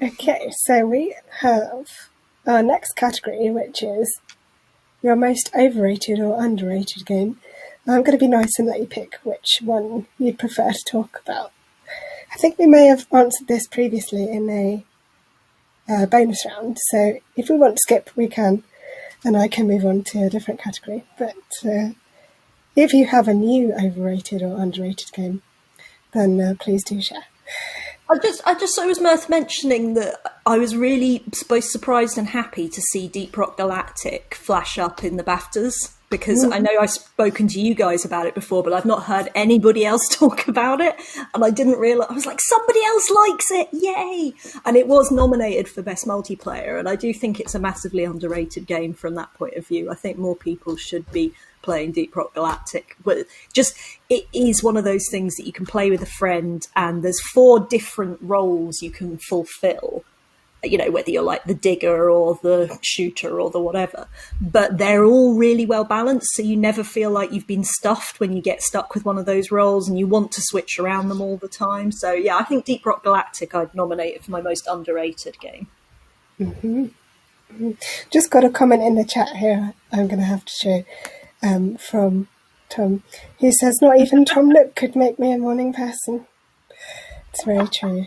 Okay, so we have our next category, which is your most overrated or underrated game. I'm going to be nice and let you pick which one you'd prefer to talk about. I think we may have answered this previously in a bonus round, so if we want to skip, we can, and I can move on to a different category. But if you have a new overrated or underrated game, then please do share. I just thought it was worth mentioning that I was really both surprised and happy to see Deep Rock Galactic flash up in the BAFTAs, because I know I've spoken to you guys about it before, but I've not heard anybody else talk about it, and I didn't realise. I was like, somebody else likes it, yay! And it was nominated for Best Multiplayer, and I do think it's a massively underrated game from that point of view. I think more people should be playing Deep Rock Galactic, but just it is one of those things that you can play with a friend, and there's 4 different roles you can fulfill, you know, whether you're like the digger or the shooter or the whatever, but they're all really well balanced, so you never feel like you've been stuffed when you get stuck with one of those roles, and you want to switch around them all the time. So yeah, I think Deep Rock Galactic I'd nominate it for my most underrated game. Just got a comment in the chat here I'm going to have to show. From Tom, who says, not even Tom Nook could make me a morning person. It's very true.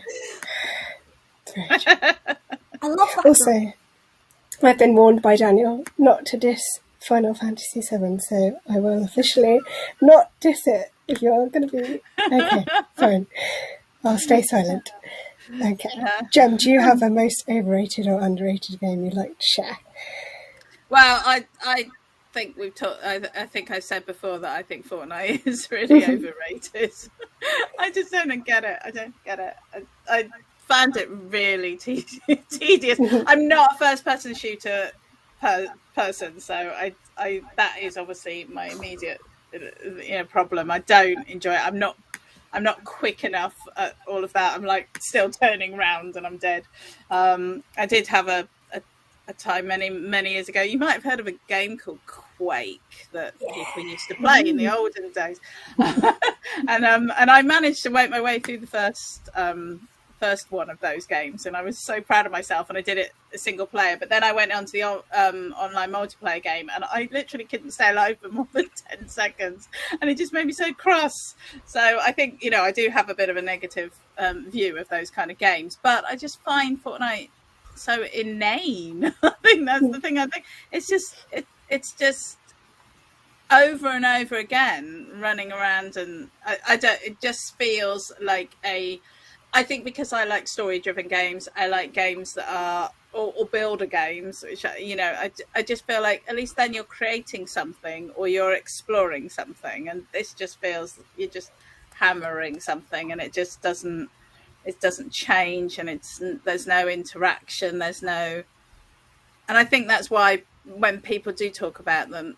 It's very true. I love that. Also, I've been warned by Daniel not to diss Final Fantasy VII, so I will officially not diss it if you're going to be... Okay, fine. I'll stay silent. Okay. Jem, do you have a most overrated or underrated game you'd like to share? Well, I think we've talked. I think I said before that I think Fortnite is really overrated. I just don't get it. I don't get it. I found it really tedious. I'm not a first-person shooter person, so I that is obviously my immediate problem. I don't enjoy it. I'm not quick enough at all of that. I'm like still turning round and I'm dead. I did have a time many years ago. You might have heard of a game called Quake that people used to play in the olden days, and I managed to make my way through the first one of those games, and I was so proud of myself. And I did it a single player, but then I went on to the online multiplayer game, and I literally couldn't stay alive for more than 10 seconds, and it just made me so cross. So I think I do have a bit of a negative view of those kind of games, but I just find Fortnite so inane. I think that's the thing. I think it's just over and over again running around, and I don't. It just feels like I think because I like story-driven games, I like games that are or builder games, which I just feel like at least then you're creating something or you're exploring something, and this just feels you're just hammering something, and it just doesn't. It doesn't change, and there's no interaction. There's no, and I think that's why when people do talk about them,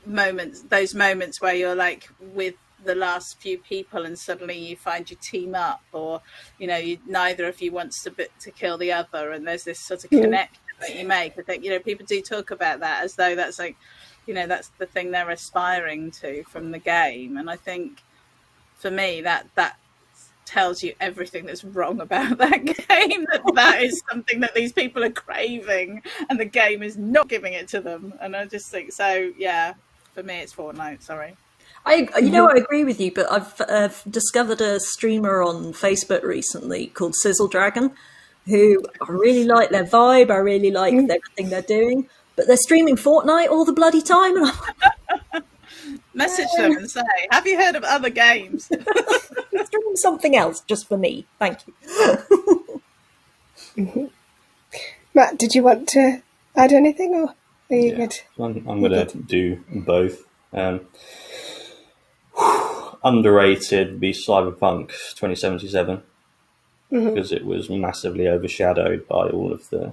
those moments where you're like with the last few people, and suddenly you find you team up, or neither of you wants to kill the other, and there's this sort of connection that you make. I think people do talk about that as though that's like, that's the thing they're aspiring to from the game, and I think for me that tells you everything that's wrong about that game, that is something that these people are craving and the game is not giving it to them. And I just think so, yeah, for me it's Fortnite. Sorry. I agree with you, but I've discovered a streamer on Facebook recently called Sizzle Dragon, who I really like their vibe. I really like everything they're doing, but they're streaming Fortnite all the bloody time, and message them and say, have you heard of other games? Stream something else just for me, thank you. Matt, did you want to add anything, or are you good? I'm going to do both. Underrated be Cyberpunk 2077, because it was massively overshadowed by all of the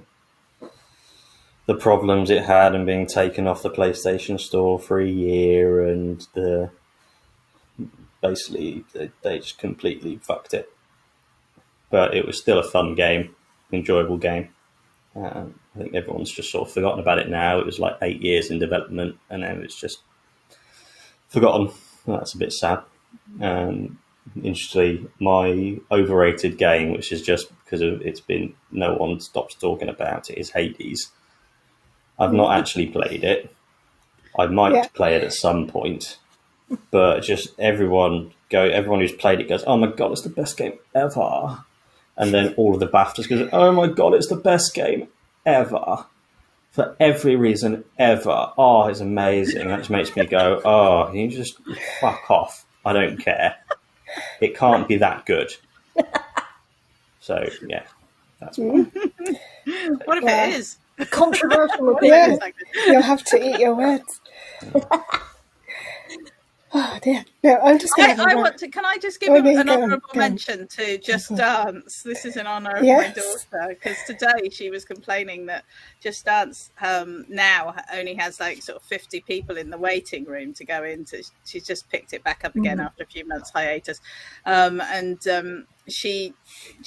problems it had, and being taken off the PlayStation Store for a year, and basically they just completely fucked it. But it was still a fun game, enjoyable game. I think everyone's just sort of forgotten about it now. It was like 8 years in development, and then it's just forgotten. Well, that's a bit sad. interestingly, my overrated game, which is just because it's been no one stops talking about it, is Hades. I've not actually played it. I might play it at some point, but just everyone who's played it goes, "Oh my god, it's the best game ever!" And then all of the BAFTAs goes, "Oh my god, it's the best game ever for every reason ever." Oh, it's amazing. That just makes me go, "Oh, you just fuck off. I don't care. It can't be that good." So yeah, that's one. What if it is? Controversial Yeah, opinion. you'll have to eat your words. Oh dear. No, I'm just going I want to. Can I just give an honourable mention to Just Dance? This is in honour of my daughter, because today she was complaining that Just Dance now only has like sort of 50 people in the waiting room to go into. She's just picked it back up again after a few months hiatus, she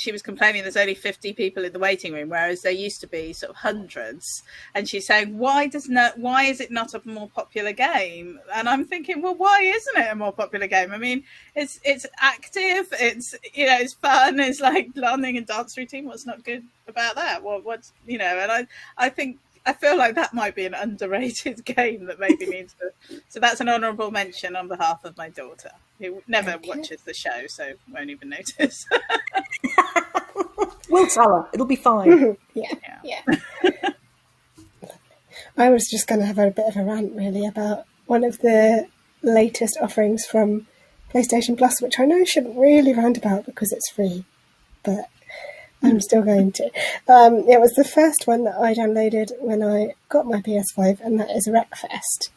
was complaining there's only 50 people in the waiting room, whereas there used to be sort of hundreds. And she's saying, why is it not a more popular game? And I'm thinking, well, why isn't it a more popular game? I mean, it's active, it's fun, it's like learning a dance routine. What's not good about that? What's and I feel like that might be an underrated game that maybe needs to. So that's an honourable mention on behalf of my daughter, who never watches the show, so won't even notice. We'll tell her. It'll be fine. Yeah. I was just going to have a bit of a rant, really, about one of the latest offerings from PlayStation Plus, which I know I shouldn't really rant about because it's free, but I'm still going to. It was the first one that I downloaded when I got my PS5, and that is Wreckfest.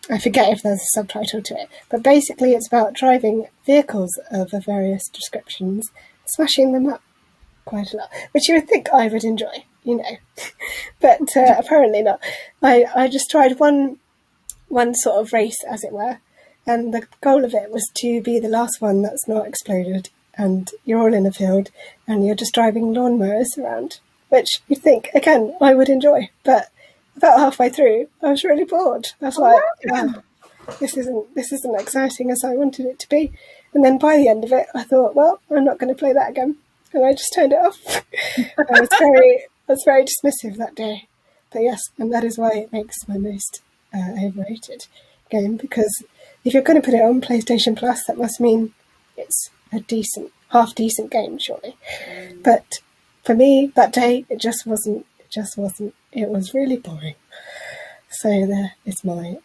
I forget if there's a subtitle to it, but basically it's about driving vehicles of various descriptions, smashing them up quite a lot, which you would think I would enjoy, but apparently not. I just tried one sort of race, as it were, and the goal of it was to be the last one that's not exploded, and you're all in a field and you're just driving lawnmowers around, which you'd think, again, I would enjoy, but about halfway through I was really bored. I was this isn't exciting as I wanted it to be. And then by the end of it I thought, well, I'm not going to play that again, and I just turned it off. I was very dismissive that day. But yes, and that is why it makes my most overrated game, because if you're going to put it on PlayStation Plus, that must mean it's a half decent game, surely. But for me that day, it just wasn't. It was really boring. So there is my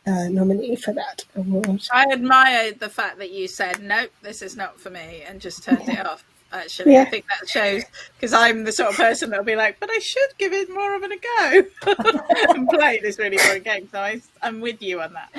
nominee for that award. I admired the fact that you said, nope, this is not for me, and just turned it off. Actually, I think that shows, because I'm the sort of person that'll be like, but I should give it more of a go and play this really boring game. So I'm with you on that.